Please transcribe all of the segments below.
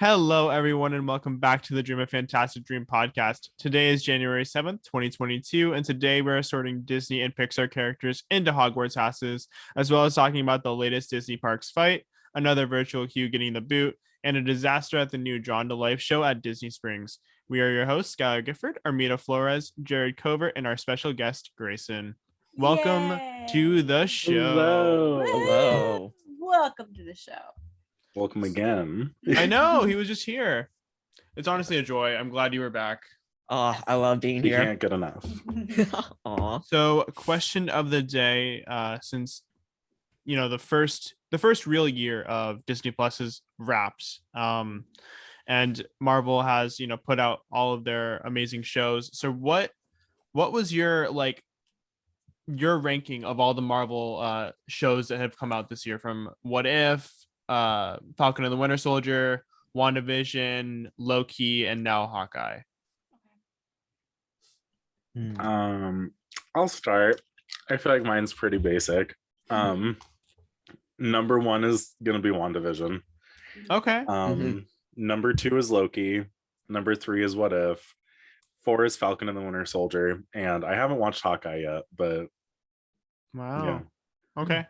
Hello, everyone, and welcome back to the Dream a Fantastic Dream podcast. Today is January 7th, 2022, and today we're sorting Disney and Pixar characters into Hogwarts houses, as well as talking about the latest Disney Parks fight, another virtual queue getting the boot, and a disaster at the new Drawn to Life show at Disney Springs. We are your hosts, Skylar Gifford, Armida Flores, Jared Covert, and our special guest, Grayson. Welcome to the show. Hello. Welcome to the show. Welcome again. I know, he was just here. It's honestly a joy. I'm glad you were back. Oh, I love being We here. can't get enough. Aw. So, question of the day, since the first real year of Disney Plus's wraps, and Marvel has put out all of their amazing shows. So what was your ranking of all the Marvel shows that have come out this year, from What If, Falcon and the Winter Soldier, WandaVision, Loki, and now Hawkeye? I'll start. I feel like mine's pretty basic. Number one is gonna be WandaVision. Okay. Number two is Loki. Number three is What If. 4 is Falcon and the Winter Soldier, and I haven't watched Hawkeye yet, but Wow. yeah. Okay.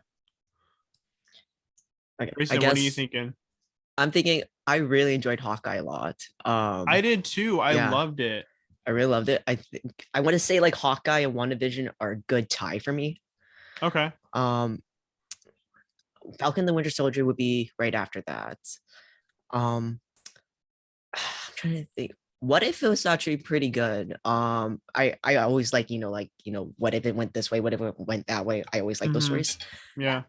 Okay, Grayson, what are you thinking? I'm thinking I really enjoyed Hawkeye a lot. I did too. I loved it. I really loved it. I think I want to say like Hawkeye and WandaVision are a good tie for me. Okay. Falcon and the Winter Soldier would be right after that. I'm trying to think. What If it was actually pretty good. I always like what if it went this way, what if it went that way. I always like those stories. Yeah.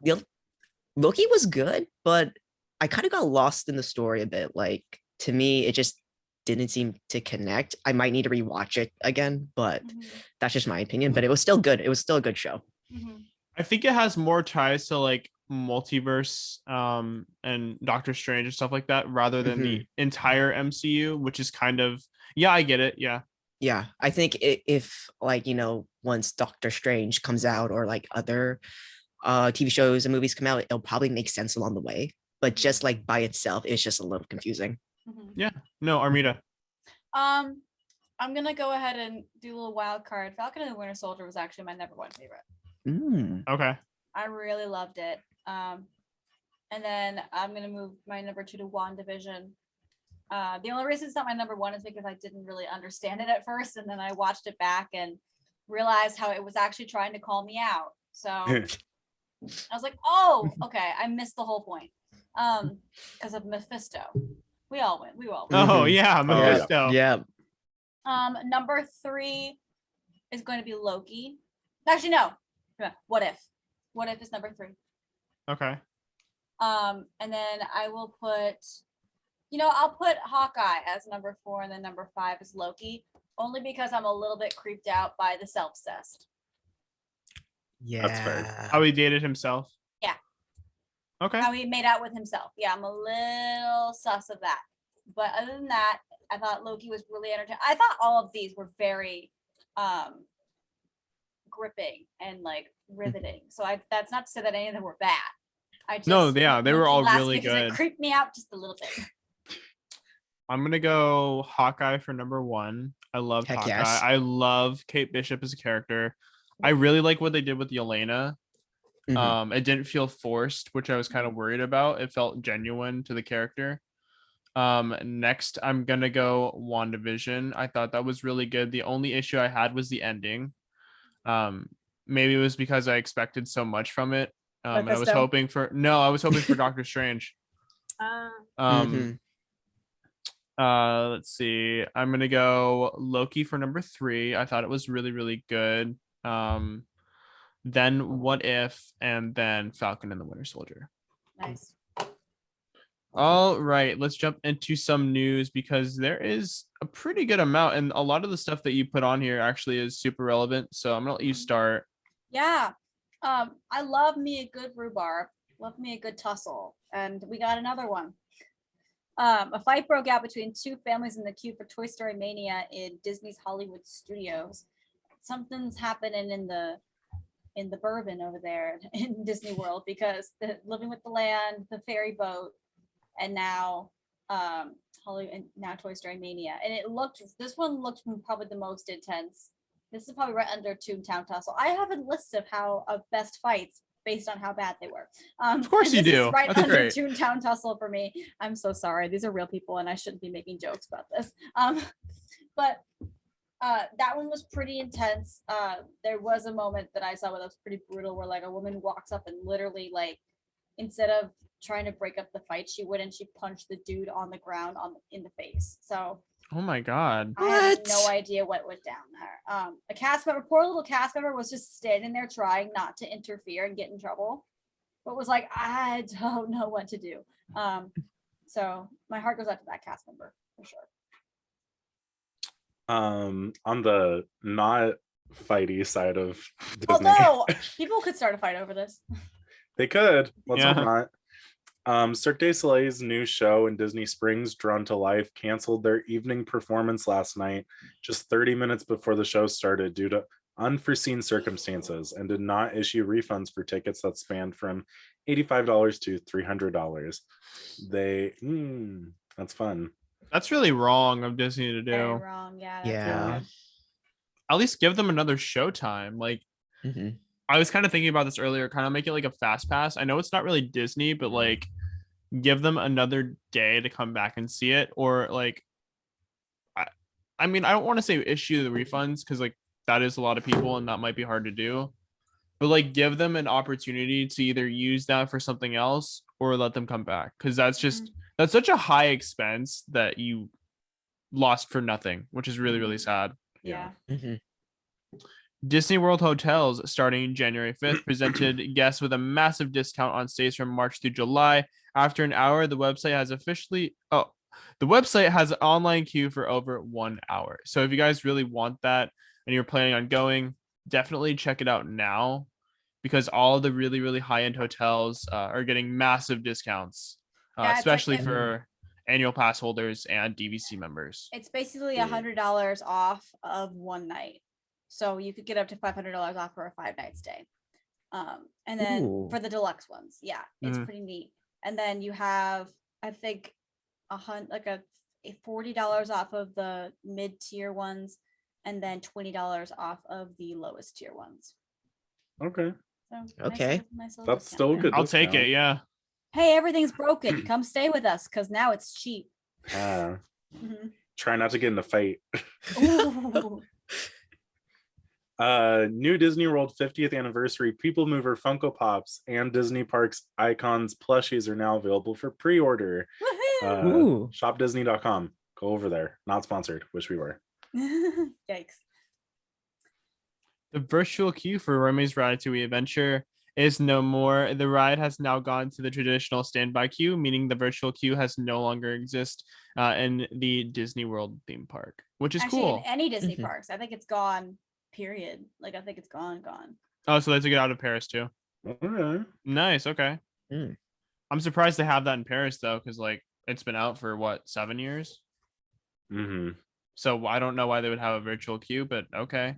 Loki was good, but I kind of got lost in the story a bit. Like, to me, it just didn't seem to connect. I might need to rewatch it again, but that's just my opinion. But it was still good. It was still a good show. I think it has more ties to like multiverse and Doctor Strange and stuff like that, rather than the entire MCU, which is kind of, I get it. Yeah, I think if once Doctor Strange comes out, or like other TV shows and movies come out, it'll probably make sense along the way. But just like by itself, it's just a little confusing. Yeah. No, Armida. I'm gonna go ahead and do a little wild card. Falcon and the Winter Soldier was actually my number one favorite. Okay. I really loved it. And then I'm gonna move my number 2 to WandaVision. The only reason it's not my number 1 is because I didn't really understand it at first, and then I watched it back and realized how it was actually trying to call me out. So I was like, oh, okay, I missed the whole point. Because of Mephisto. We all win. Oh yeah, Mephisto. Yeah. Number 3 is going to be Loki. Actually, no. What If? What If is number 3. Okay. And then I will put, I'll put Hawkeye as number 4, and then number 5 is Loki, only because I'm a little bit creeped out by the self-cest. Yeah. That's fair. How he dated himself. Yeah. Okay. How he made out with himself. Yeah, I'm a little sus of that. But other than that, I thought Loki was really entertaining. I thought all of these were very gripping and like riveting. So that's not to say that any of them were bad. They were all really good. It creeped me out just a little bit. I'm gonna go Hawkeye for number 1. I love Hawkeye. Yes. I love Kate Bishop as a character. I really like what they did with Yelena. It didn't feel forced, which I was kind of worried about. It felt genuine to the character. Next, I'm gonna go WandaVision. I thought that was really good. The only issue I had was the ending. Maybe it was because I expected so much from it. And I was hoping for Doctor Strange. Let's see. I'm gonna go Loki for number 3. I thought it was really, really good. Then What If, and then Falcon and the Winter Soldier. Nice. All right, let's jump into some news, because there is a pretty good amount, and a lot of the stuff that you put on here actually is super relevant. So I'm gonna let you start. Yeah. I love me a good rhubarb. Love me a good tussle. And we got another one. A fight broke out between 2 families in the queue for Toy Story Mania in Disney's Hollywood Studios. Something's happening in the bourbon over there in Disney World, because the Living with the Land, the ferry boat, and now Hollywood and now Toy Story Mania, and this one looked probably the most intense. This is probably right under Toontown Tussle. I have a list of best fights based on how bad they were. Of course you this do. Is right That's under great. Toontown Tussle for me. I'm so sorry. These are real people, and I shouldn't be making jokes about this. But that one was pretty intense. There was a moment that I saw where that was pretty brutal, where like a woman walks up and literally like, instead of trying to break up the fight, she went and she punched the dude on the ground in the face. So Oh my God. I have no idea what went down there. A cast member, poor little cast member, was just standing there trying not to interfere and get in trouble, but was like, I don't know what to do. So my heart goes out to that cast member for sure. On the not fighty side of Disney, Although people could start a fight over this. they could. Let's Yeah. hope not. Cirque du Soleil's new show in Disney Springs, Drawn to Life, canceled their evening performance last night, just 30 minutes before the show started, due to unforeseen circumstances, and did not issue refunds for tickets that spanned from $85 to $300. That's fun. That's really wrong of Disney to Very do. wrong. Yeah. Yeah. At least give them another showtime. Like, Mhm. I was kind of thinking about this earlier, kind of make it like a fast pass. I know it's not really Disney, but like give them another day to come back and see it. Or like, I mean, I don't want to say issue the refunds because like that is a lot of people and that might be hard to do. But like give them an opportunity to either use that for something else or let them come back. Because that's such a high expense that you lost for nothing, which is really, really sad. Yeah. Mhm. Disney World Hotels, starting January 5th, presented guests with a massive discount on stays from March through July. After an hour, the website has an online queue for over 1 hour. So if you guys really want that and you're planning on going, definitely check it out now, because all the really, really high-end hotels are getting massive discounts, Yeah, it's especially like for annual pass holders and DVC members. It's basically $100 off of one night. So you could get up to $500 off for a 5-night stay. And then Ooh. for the deluxe ones, yeah, it's pretty neat. And then you have, I think, a $40 off of the mid-tier ones, and then $20 off of the lowest tier ones. Okay. So Okay. nice little That's discount. still a good I'll take discount. it. Yeah. Hey, everything's broken. Come stay with us because now it's cheap. Mhm. Try not to get in a fight. Ooh. New Disney World 50th anniversary People Mover Funko Pops and Disney Parks Icons plushies are now available for pre-order. Woohoo! Ooh. Shopdisney.com. Go over there. Not sponsored. Wish we were. Yikes. The virtual queue for Remy's Ratatouille Adventure is no more. The ride has now gone to the traditional standby queue, meaning the virtual queue has no longer exist in the Disney World theme park, which is Actually, cool. in any Disney Mhm. parks, I think it's gone. Period. Like I think it's gone. Oh, so they took it out of Paris too. Okay. Nice. Okay. Mm. I'm surprised they have that in Paris though, because like it's been out for what, 7 years. Mm-hmm. So I don't know why they would have a virtual queue, but okay.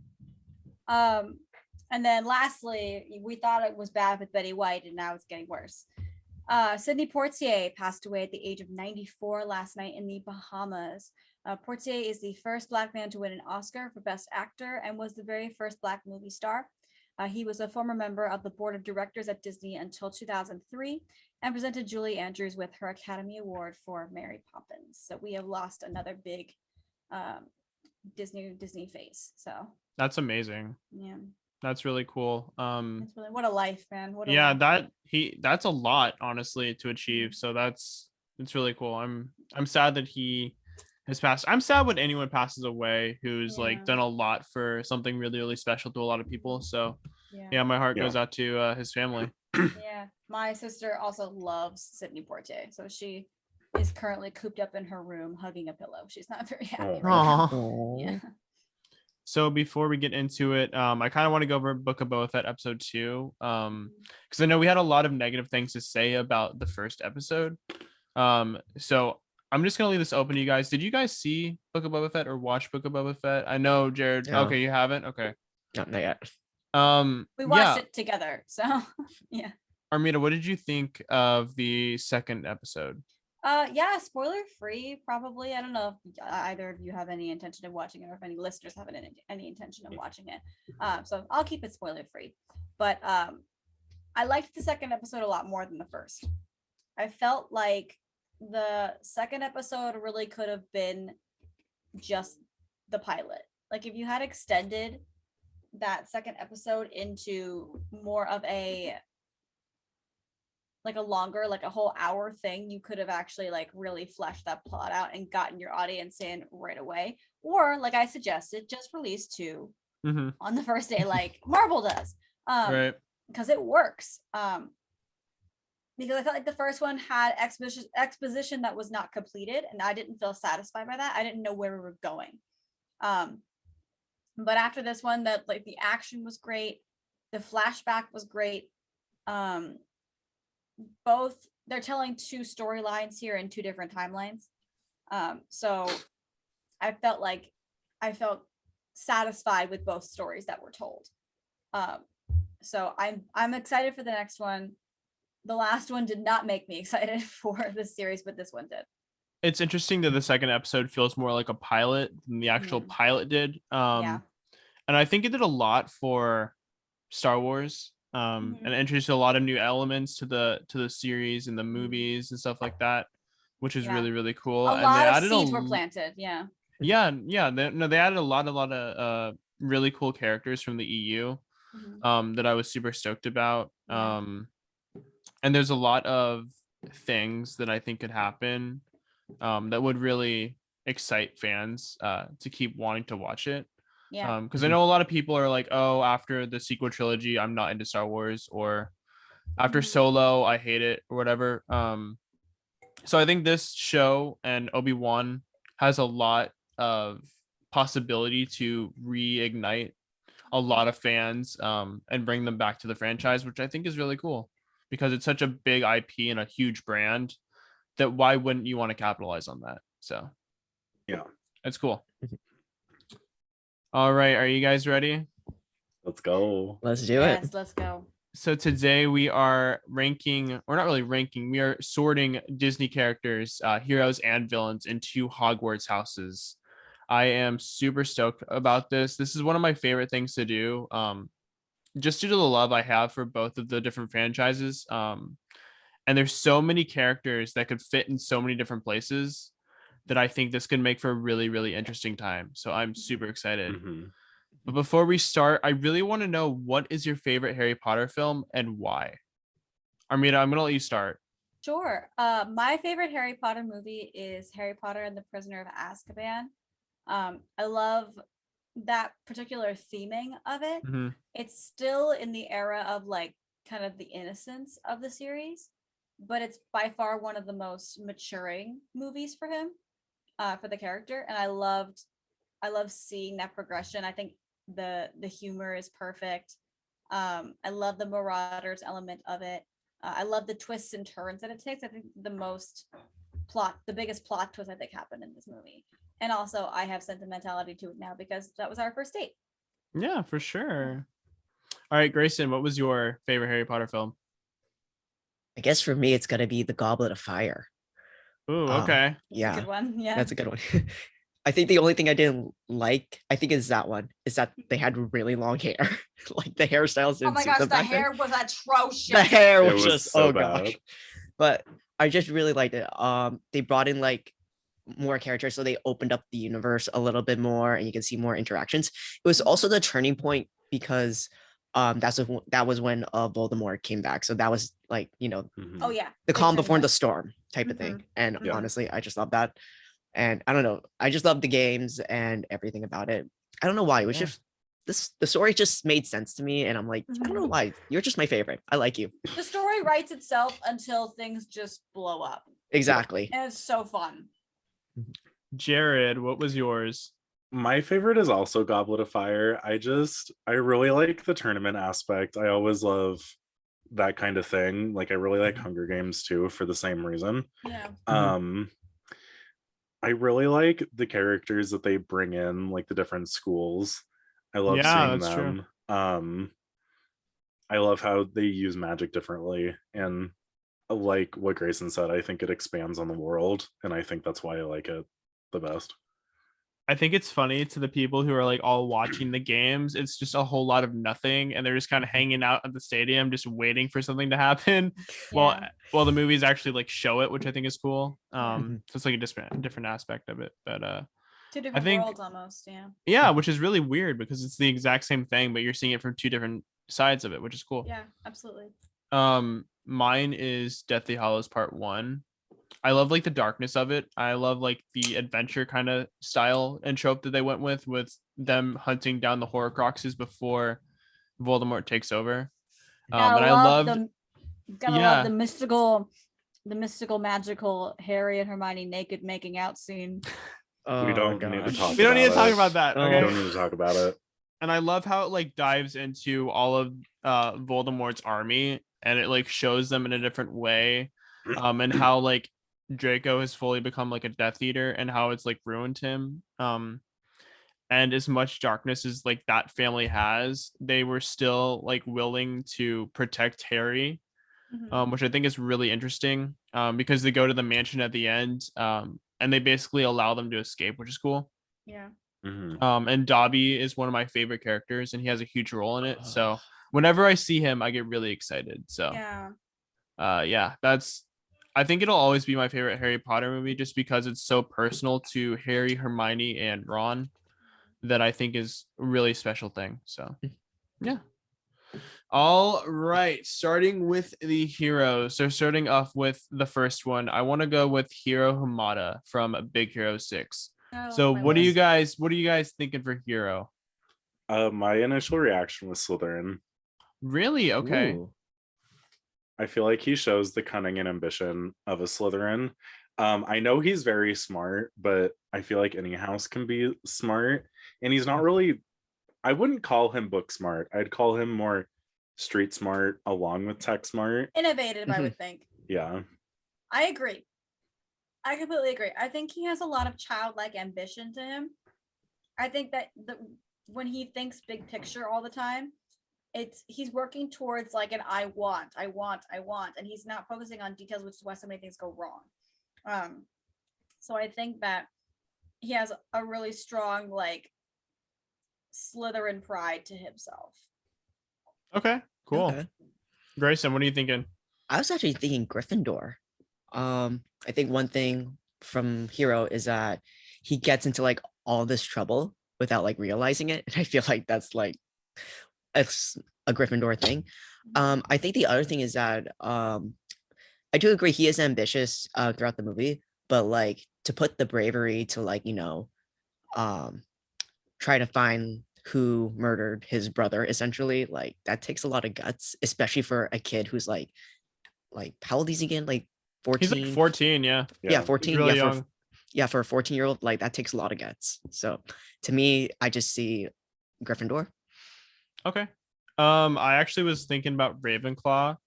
And then lastly, we thought it was bad with Betty White, and now it's getting worse. Sidney Poitier passed away at the age of 94 last night in the Bahamas. Poitier is the first Black man to win an Oscar for Best Actor and was the very first Black movie star. He was a former member of the board of directors at Disney until 2003 and presented Julie Andrews with her Academy Award for Mary Poppins. So we have lost another big Disney face. So That's amazing. yeah, That's really cool. it's really, what a life, man. What a Yeah, life. that's a lot, honestly, to achieve. So it's really cool. I'm sad that he has passed. I'm sad when anyone passes away who's like Yeah. done a lot for something really, really special to a lot of people. So Yeah. yeah, my heart Yeah. goes out to his family. Yeah, my sister also loves Sidney Poitier, so she is currently cooped up in her room hugging a pillow. She's not very happy right now. Aw. Yeah. So before we get into it, I kind of want to go over Book of Boba Fett episode 2, because I know we had a lot of negative things to say about the first episode. So I'm just gonna leave this open to you guys. Did you guys see Book of Boba Fett or watch Book of Boba Fett? I know Jared. No. Okay, you haven't. Okay. Not yet. We watched it together, so yeah. Armida, what did you think of the second episode? Yeah, spoiler free, probably. I don't know if either of you have any intention of watching it, or if any listeners have any intention of watching it. So I'll keep it spoiler free. But I liked the second episode a lot more than the first. I felt like the second episode really could have been just the pilot. Like if you had extended that second episode into more of a longer, like a whole hour thing, you could have actually like really fleshed that plot out and gotten your audience in right away. Or like I suggested, just release 2 on the first day, like Marvel does. Right. Because it works. Because I felt like the first one had exposition that was not completed, and I didn't feel satisfied by that. I didn't know where we were going. But after this one, that like the action was great, the flashback was great. Both, they're telling 2 storylines here in 2 different timelines. So I felt satisfied with both stories that were told. So I'm excited for the next one. The last one did not make me excited for this series, but this one did. It's interesting that the second episode feels more like a pilot than the actual pilot did. Yeah. And I think it did a lot for Star Wars. And introduced a lot of new elements to the series and the movies and stuff like that, which is really, really cool. A and lot they of added seeds were planted. Yeah. Yeah. They added a lot of really cool characters from the EU that I was super stoked about. And there's a lot of things that I think could happen that would really excite fans to keep wanting to watch it. Yeah. Because I know a lot of people are like, oh, after the sequel trilogy, I'm not into Star Wars, or after Solo, I hate it, or whatever. So I think this show and Obi-Wan has a lot of possibility to reignite a lot of fans and bring them back to the franchise, which I think is really cool because it's such a big IP and a huge brand that why wouldn't you want to capitalize on that? So yeah, it's cool. All right, are you guys ready? Let's go. Let's do it. Yes, let's go. So today we are ranking, or not really ranking, we are sorting Disney characters, heroes and villains into Hogwarts houses. I am super stoked about this. This is one of my favorite things to do, just due to the love I have for both of the different franchises. And there's so many characters that could fit in so many different places that I think this could make for a really, really interesting time. So I'm super excited. But before we start, I really want to know, what is your favorite Harry Potter film and why? Armida, I'm going to let you start. Sure. My favorite Harry Potter movie is Harry Potter and the Prisoner of Azkaban. I love that particular theming of it. It's still in the era of like kind of the innocence of the series, but it's by far one of the most maturing movies for him, for the character. And I love seeing that progression. I think the humor is perfect. I love the Marauders element of it. I love the twists and turns that it takes. I think the biggest plot twist I think happened in this movie. And also I have sentimentality to it now because that was our first date. Yeah, for sure. All right, Grayson, what was your favorite Harry Potter film? I guess for me, it's gonna be The Goblet of Fire. Ooh, okay. Yeah, That's a good one. Yeah. that's a good one. I think the only thing I didn't like, I think is that they had really long hair. Like the hairstyles didn't Oh my suit gosh, them the back then. hair was atrocious. The hair It was was just, so oh bad. gosh. But I just really liked it. They brought in like more characters, so they opened up the universe a little bit more, and you can see more interactions. It was also the turning point because that was when Voldemort came back. So that was like, Oh yeah. the calm Big before turning the point. storm type of thing. And Yeah. honestly, I just love that. And I don't know, I just love the games and everything about it. I don't know why. It was just the story just made sense to me, and I'm like, I don't know why. You're just my favorite. I like you. The story writes itself until things just blow up. Exactly. And it's so fun. Jared, what was yours? My favorite is also Goblet of Fire. I really like the tournament aspect. I always love that kind of thing. Like I really like Hunger Games too, for the same reason. Yeah. I really like the characters that they bring in, like the different schools. I love seeing that's them. true. I love how they use magic differently, and like what Grayson said, I think it expands on the world, and I think that's why I like it the best. I think it's funny to the people who are like all watching the games. It's just a whole lot of nothing, and they're just kind of hanging out at the stadium, just waiting for something to happen. Well, Yeah. well, the movies actually like show it, which I think is cool. Yeah. So it's like a different aspect of it. But Two different think- worlds almost. Yeah. yeah, which is really weird because it's the exact same thing, but you're seeing it from two different sides of it, which is cool. Yeah, absolutely. Mine is Deathly Hallows Part 1. I love like the darkness of it. I love like the adventure kind of style and trope that they went with them hunting down the Horcruxes before Voldemort takes over. And I loved love the mystical, magical Harry and Hermione naked making out scene. We don't need to talk. We don't need to about talk it. about that. Oh. Okay. We don't need to talk about it. And I love how it like dives into all of Voldemort's army, and it like shows them in a different way. And how like Draco has fully become like a Death Eater, and how it's like ruined him. And as much darkness as like that family has, they were still like willing to protect Harry, which I think is really interesting. Because they go to the mansion at the end, and they basically allow them to escape, which is cool. Yeah. And Dobby is one of my favorite characters, and he has a huge role in it. So whenever I see him, I get really excited. So Yeah. I think it'll always be my favorite Harry Potter movie, just because it's so personal to Harry, Hermione, and Ron, that I think is a really special thing. So yeah. All right, starting with the heroes. So starting off with the first one, I want to go with Hiro Hamada from Big Hero 6. So what are you guys thinking for Hiro? My initial reaction was Slytherin. Really? Okay. Ooh. I feel like he shows the cunning and ambition of a Slytherin. I know he's very smart, but I feel like any house can be smart, and he's not really. I wouldn't call him book smart. I'd call him more street smart along with tech smart. Innovative, I would think. Yeah. I agree. I completely agree. I think he has a lot of childlike ambition to him. I think that when he thinks big picture all the time, he's working towards like an I want, and he's not focusing on details, which is why so many things go wrong. So I think that he has a really strong like Slytherin pride to himself. Okay, cool. Okay. Grayson, what are you thinking? I was actually thinking Gryffindor. I think one thing from Hiro is that he gets into like all this trouble without like realizing it, and I feel like that's like it's a Gryffindor thing. I think the other thing is that I do agree he is ambitious throughout the movie, but like to put the bravery to like try to find who murdered his brother, essentially, like that takes a lot of guts, especially for a kid who's like how old is he again? Like 14? He's like 14, yeah. Yeah, 14. Really Yeah, young. for a 14-year-old, like that takes a lot of guts. So to me, I just see Gryffindor. Okay. I actually was thinking about Ravenclaw,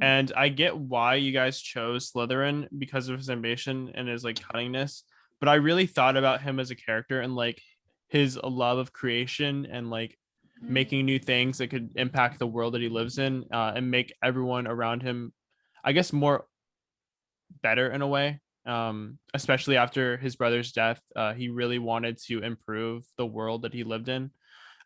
and I get why you guys chose Slytherin because of his ambition and his like cunningness, but I really thought about him as a character and like his love of creation and like making new things that could impact the world that he lives in, and make everyone around him, I guess, more better in a way. Especially after his brother's death, he really wanted to improve the world that he lived in.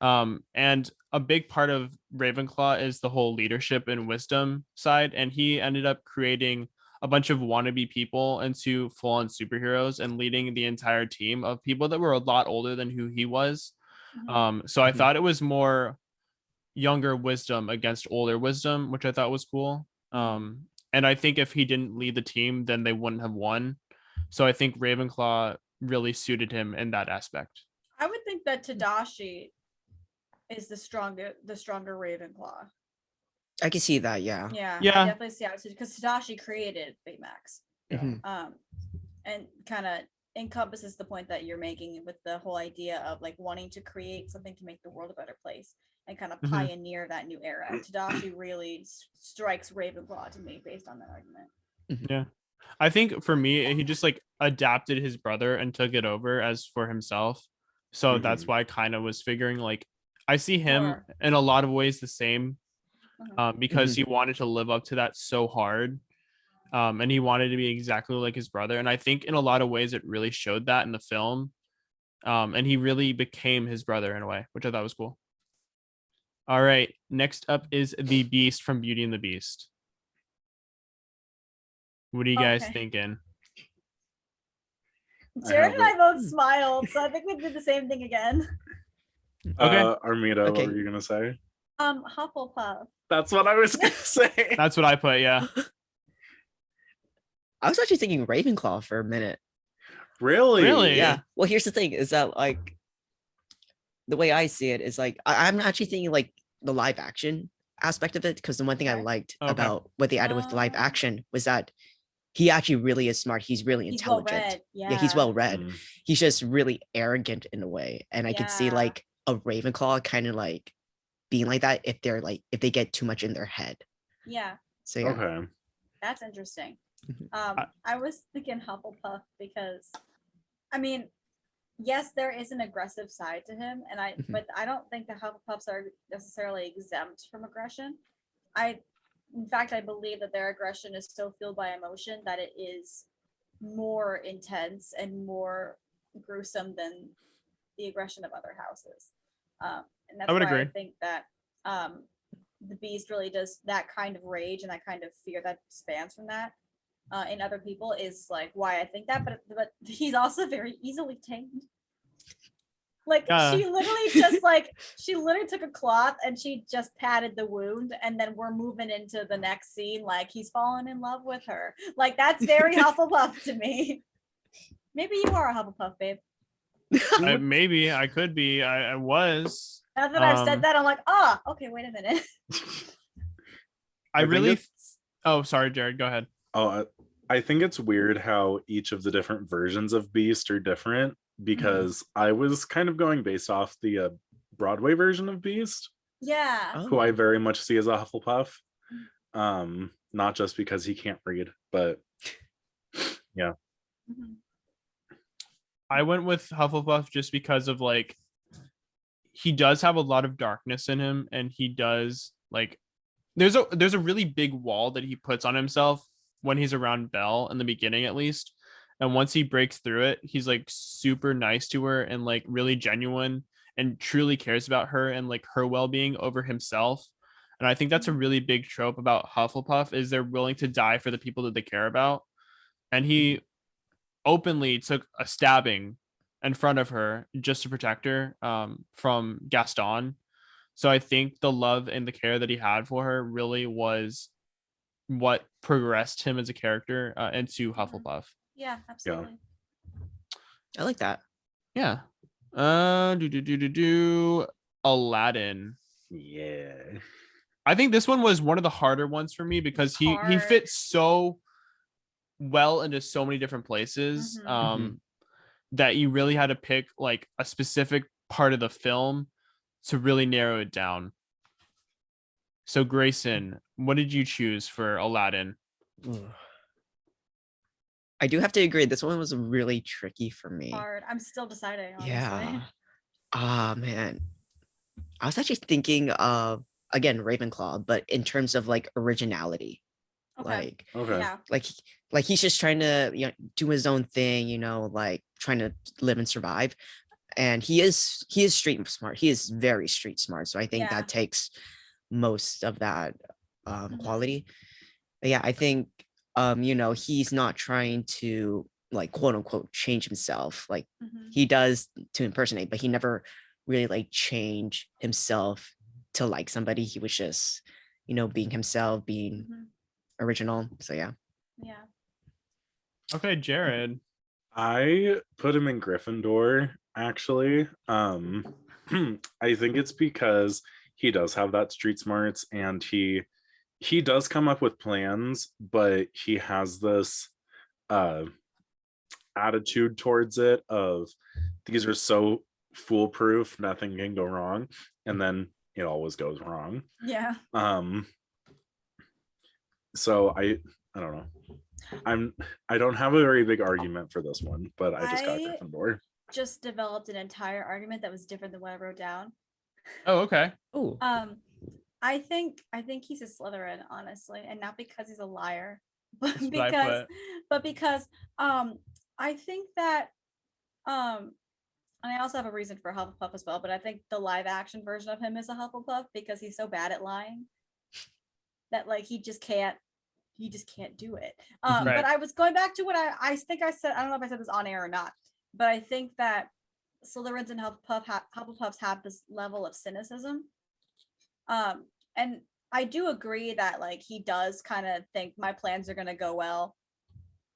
And a big part of Ravenclaw is the whole leadership and wisdom side, and he ended up creating a bunch of wannabe people into full-on superheroes and leading the entire team of people that were a lot older than who he was. So I thought it was more younger wisdom against older wisdom, which I thought was cool. And I think if he didn't lead the team, then they wouldn't have won. So I think Ravenclaw really suited him in that aspect. I would think that Tadashi is the stronger Ravenclaw. I can see that, yeah. Yeah. I Yeah. definitely see it because Tadashi created Baymax. And kind of encompasses the point that you're making with the whole idea of like wanting to create something to make the world a better place and kind of pioneer that new era. Tadashi really strikes Ravenclaw to me based on that argument. Yeah. I think for me, he just like adapted his brother and took it over as for himself. So that's why I kind of was figuring like I see him in a lot of ways the same, because he wanted to live up to that so hard. And he wanted to be exactly like his brother. And I think in a lot of ways it really showed that in the film. And he really became his brother in a way, which I thought was cool. All right, next up is the Beast from Beauty and the Beast. What are you guys Okay. thinking? Jared and I both smiled, so I think we did the same thing again. Okay. Armida, Okay. what were you gonna say? Hufflepuff. That's what I was gonna say. That's what I put, yeah. I was actually thinking Ravenclaw for a minute. Really? Really? Yeah. Well, here's the thing: is that like the way I see it is like I'm actually thinking like the live action aspect of it, because the one thing I Okay. liked Okay. about what they added with the live Oh. action was that he actually really is smart. He's really He's intelligent. well-read. Yeah, he's Yeah. well read. Mm. He's just really arrogant in a way, and I could see Yeah. like a Ravenclaw kind of like being like that if they're like if they get too much in their head. Yeah, So yeah. Okay. that's interesting. Mhm. I was thinking Hufflepuff because, I mean, yes, there is an aggressive side to him, and Mhm. but I don't think the Hufflepuffs are necessarily exempt from aggression. In fact, I believe that their aggression is so fueled by emotion that it is more intense and more gruesome than the aggression of other houses. And that's I would why I agree. think that the Beast really does that kind of rage and that kind of fear that spans from that in other people is like why I think that. But he's also very easily tamed. Like she literally took a cloth and she just patted the wound, and then we're moving into the next scene like he's fallen in love with her. Like that's very Hufflepuff to me. Maybe you are a Hufflepuff, babe. Maybe I could be. I was. Now that I've said that, I'm like, okay, wait a minute. I think really. it's- Oh, sorry, Jared. Go ahead. Oh, I think it's weird how each of the different versions of Beast are different, because I was kind of going based off the Broadway version of Beast, Yeah. Oh. who I very much see as a Hufflepuff. Not just because he can't read, but yeah. Mhm. I went with Hufflepuff just because of like he does have a lot of darkness in him, and he does like there's a really big wall that he puts on himself when he's around Belle in the beginning at least. And once he breaks through it, he's like super nice to her and like really genuine and truly cares about her and like her well-being over himself. And I think that's a really big trope about Hufflepuff is they're willing to die for the people that they care about. And he openly took a stabbing in front of her just to protect her from Gaston. So I think the love and the care that he had for her really was what progressed him as a character into Hufflepuff. Yeah, absolutely. I like that. Yeah. Aladdin. Yeah. I think this one was one of the harder ones for me because he Hard. fits so well into so many different places Mhm. that you really had to pick like a specific part of the film to really narrow it down. So Grayson, what did you choose for Aladdin? I do have to agree. This one was really tricky for me. Hard. I'm still deciding, honestly. Yeah. Ah, man. I was actually thinking of again Ravenclaw, but in terms of like originality. Okay. Okay. Yeah. Like he's just trying to do his own thing, like trying to live and survive. And he is street smart. He is very street smart. So I think Yeah. that takes most of that Mhm. quality. But yeah, I think he's not trying to like quote unquote change himself. Like Mhm. he does to impersonate, but he never really like change himself to like somebody. He was just, being himself, being Mhm. original. So yeah. Yeah. Okay, Jared. I put him in Gryffindor, actually. I think it's because he does have that street smarts, and he does come up with plans, but he has this attitude towards it of these are so foolproof, nothing can go wrong, and then it always goes wrong. Yeah. So I don't know. I don't have a very big argument for this one, but I just got I- Gryffindor. Just developed an entire argument that was different than what I wrote down. Oh, okay. Oh. I think he's a Slytherin, honestly, and not because he's a liar, That's what because I because I think that and I also have a reason for Hufflepuff as well, but I think the live action version of him is a Hufflepuff because he's so bad at lying that like he just can't do it. Right. But I was going back to what I think I said. I don't know if I said this on air or not, but I think that Slytherins and Hufflepuffs have this level of cynicism. And I do agree that like he does kind of think my plans are gonna go well.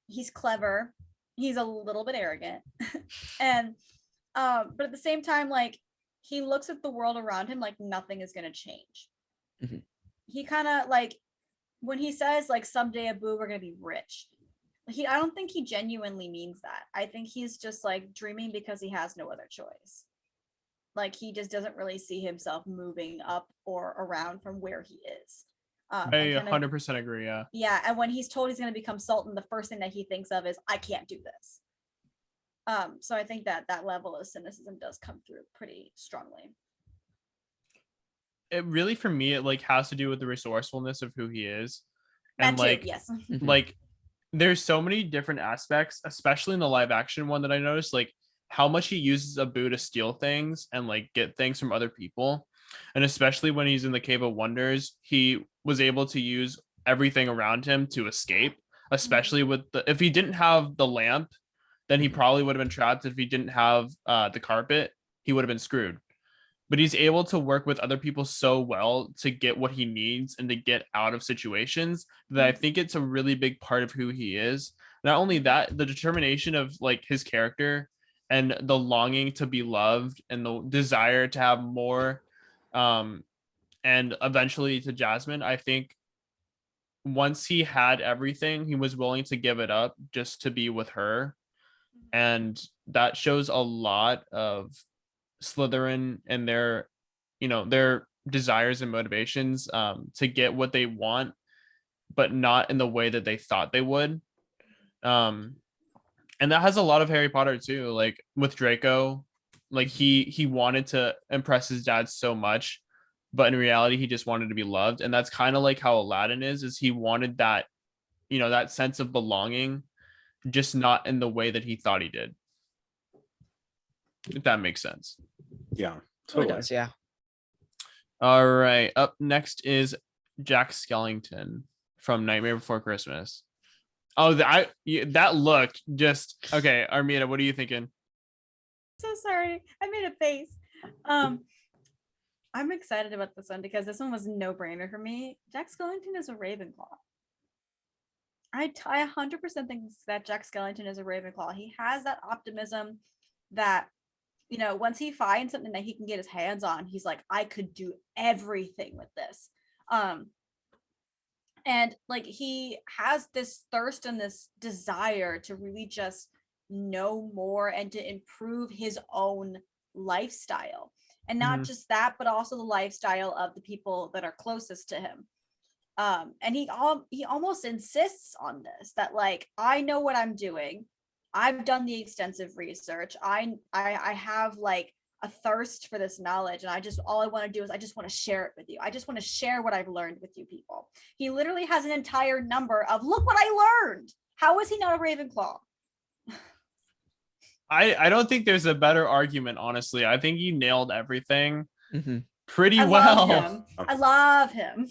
He's clever. He's a little bit arrogant, and but at the same time, like he looks at the world around him like nothing is gonna change. Mhm. He kind of like when he says like someday Abu we're gonna be rich. I don't think he genuinely means that. I think he's just like dreaming because he has no other choice. Like he just doesn't really see himself moving up or around from where he is. I And kind of 100% agree. Yeah. yeah, and when he's told he's going to become Sultan, the first thing that he thinks of is I can't do this. So I think that that level of cynicism does come through pretty strongly. It really, for me, it like has to do with the resourcefulness of who he is, That and too, like yes. like there's so many different aspects, especially in the live action one that I noticed, like how much he uses Abu to steal things and like get things from other people. And especially when he's in the Cave of Wonders, he was able to use everything around him to escape, especially with if he didn't have the lamp, then he probably would have been trapped. If he didn't have the carpet, he would have been screwed. But he's able to work with other people so well to get what he needs and to get out of situations that I think it's a really big part of who he is. Not only that, the determination of like his character and the longing to be loved and the desire to have more, and eventually to Jasmine. I think once he had everything, he was willing to give it up just to be with her. And that shows a lot of Slytherin and their, their desires and motivations to get what they want, but not in the way that they thought they would. And that has a lot of Harry Potter too. Like with Draco, like he wanted to impress his dad so much, but in reality, he just wanted to be loved. And that's kind of like how Aladdin is he wanted that, that sense of belonging, just not in the way that he thought he did. If that makes sense. Yeah, It totally. does, yeah. All right. Up next is Jack Skellington from Nightmare Before Christmas. Oh, that look just okay. Armina, what are you thinking? So sorry, I made a face. I'm excited about this one because this one was a no-brainer for me. Jack Skellington is a Ravenclaw. I 100% think that Jack Skellington is a Ravenclaw. He has that optimism that, once he finds something that he can get his hands on, he's like, I could do everything with this. And like he has this thirst and this desire to really just know more and to improve his own lifestyle. And not just that, but also the lifestyle of the people that are closest to him. And he almost insists on this, that like, I know what I'm doing. I've done the extensive research. I have like a thirst for this knowledge, and all I want to do is I just want to share it with you. I just want to share what I've learned with you people. He literally has an entire number of look what I learned. How is he not a Ravenclaw? I don't think there's a better argument, honestly. I think you nailed everything pretty I well. love him. I love him.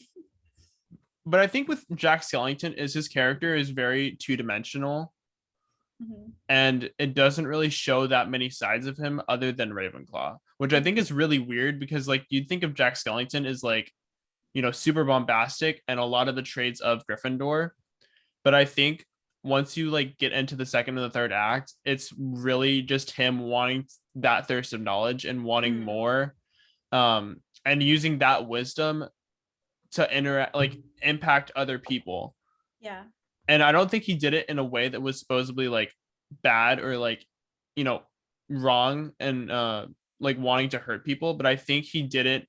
But I think with Jack Skellington is his character is very two-dimensional. And it doesn't really show that many sides of him other than Ravenclaw, which I think is really weird because like you'd think of Jack Skellington as like, super bombastic and a lot of the traits of Gryffindor. But I think once you like get into the second and the third act, it's really just him wanting that thirst of knowledge and wanting more, and using that wisdom to interact, like impact other people. Yeah. And I don't think he did it in a way that was supposedly like bad or like, wrong and like wanting to hurt people. But I think he did it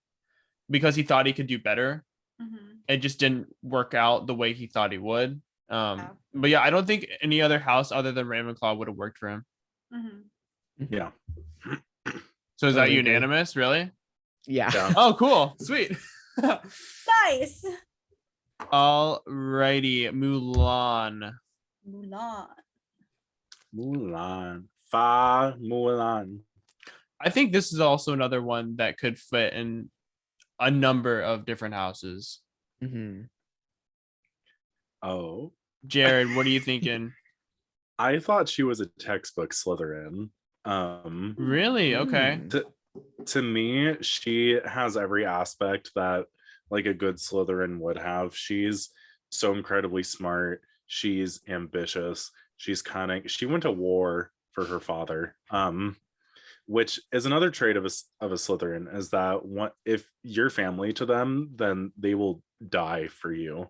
because he thought he could do better. It just didn't work out the way he thought he would. But yeah, I don't think any other house other than Ravenclaw would have worked for him. Yeah. So is that Totally agree. unanimous? Really? Yeah. Oh, cool. Sweet. Nice. Alrighty, Mulan. Mulan. Mulan. I think this is also another one that could fit in a number of different houses. Oh, Jared, what are you thinking? I thought she was a textbook Slytherin. Really? Okay. To me, she has every aspect that like a good Slytherin would have. She's so incredibly smart. She's ambitious. She's cunning. She went to war for her father. Which is another trait of a Slytherin, is that if you're family to them, then they will die for you.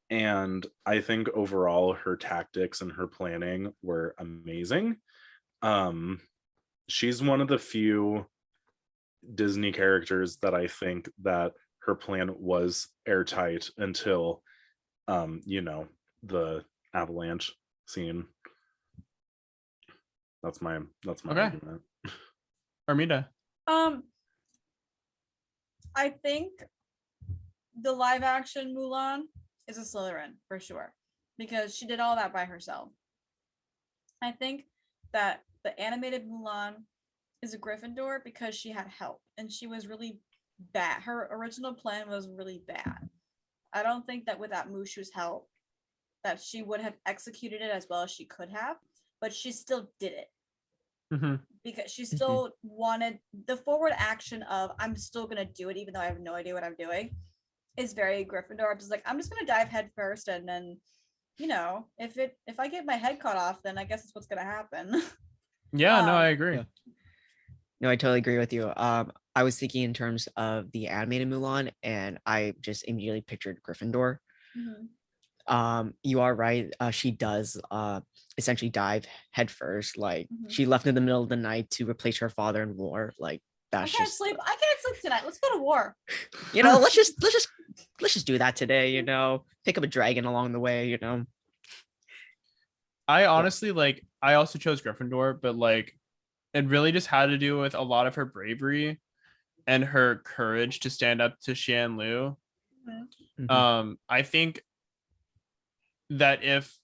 And I think overall her tactics and her planning were amazing. She's one of the few Disney characters that I think that her plan was airtight until the avalanche scene. That's my Okay. argument. Armida. I think the live action Mulan is a Slytherin for sure, because she did all that by herself. I think that the animated Mulan is a Gryffindor because she had help and she was really bad. Her original plan was really bad. I don't think that without Mushu's help that she would have executed it as well as she could have, but she still did it. Because she still wanted the forward action of I'm still gonna do it even though I have no idea what I'm doing is very Gryffindor. I'm just gonna dive head first, and then if I get my head cut off, then I guess it's what's gonna happen. Yeah, no, I agree. Yeah. No, I totally agree with you. I was thinking in terms of the animated Mulan, and I just immediately pictured Gryffindor. You are right. She does essentially dive headfirst. Like she left in the middle of the night to replace her father in war. Like that's I can't sleep tonight. Let's go to war. Let's just do that today. Pick up a dragon along the way. I honestly I also chose Gryffindor, but it really just had to do with a lot of her bravery and her courage to stand up to Shan Lu. I think that if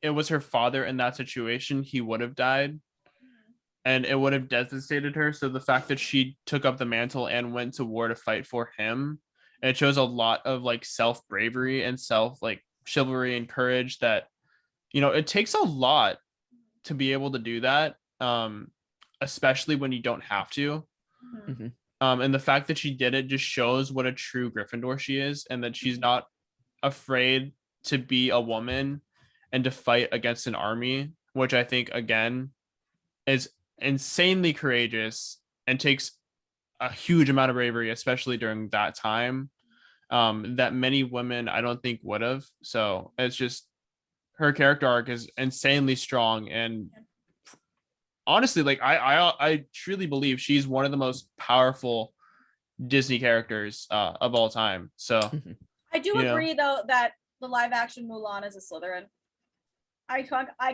it was her father in that situation, he would have died and it would have devastated her. So the fact that she took up the mantle and went to war to fight for him, it shows a lot of self bravery and self chivalry and courage that, it takes a lot to be able to do that. Especially when you don't have to. And the fact that she did it just shows what a true Gryffindor she is, and that she's not afraid to be a woman and to fight against an army, which I think again is insanely courageous and takes a huge amount of bravery, especially during that time, that many women I don't think would have. So it's just her character arc is insanely strong, and honestly, I truly believe she's one of the most powerful Disney characters of all time. So I do agree though that the live action Mulan is a Slytherin. I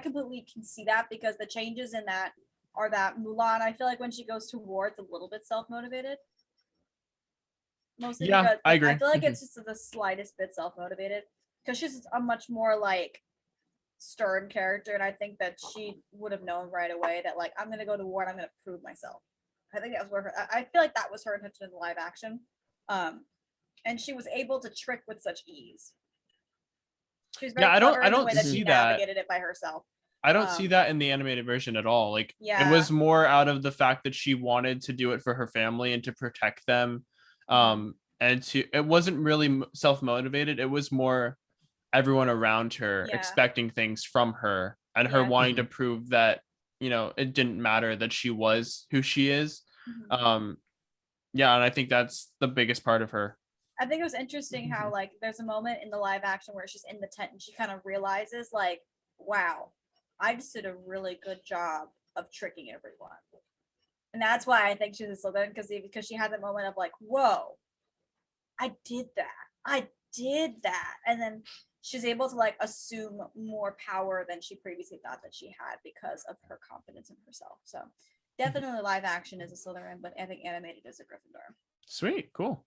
completely can see that, because the changes in that are that Mulan, I feel like when she goes to war, it's a little bit self-motivated. Mostly because I agree. I feel like it's just the slightest bit self-motivated, because she's a much more stern character, and I think that she would have known right away that I'm gonna go to war and I'm gonna prove myself. I think that was where I feel like that was her intention in the live action, and she was able to trick with such ease. She was very I clever in the don't way that see she that. navigated it by herself. I don't see that in the animated version at all. It Yeah. was more out of the fact that she wanted to do it for her family and to protect them, and it wasn't really self-motivated. It was more everyone around her expecting things from her, and her wanting to prove that it didn't matter that she was who she is. And I think that's the biggest part of her. I think it was interesting how there's a moment in the live action where she's in the tent and she kind of realizes wow, I just did a really good job of tricking everyone. And that's why I think she's a Slytherin, because she had that moment of whoa, I did that. And then she's able to assume more power than she previously thought that she had because of her confidence in herself. So definitely live action is a Slytherin, but I think animated is a Gryffindor. Sweet, cool.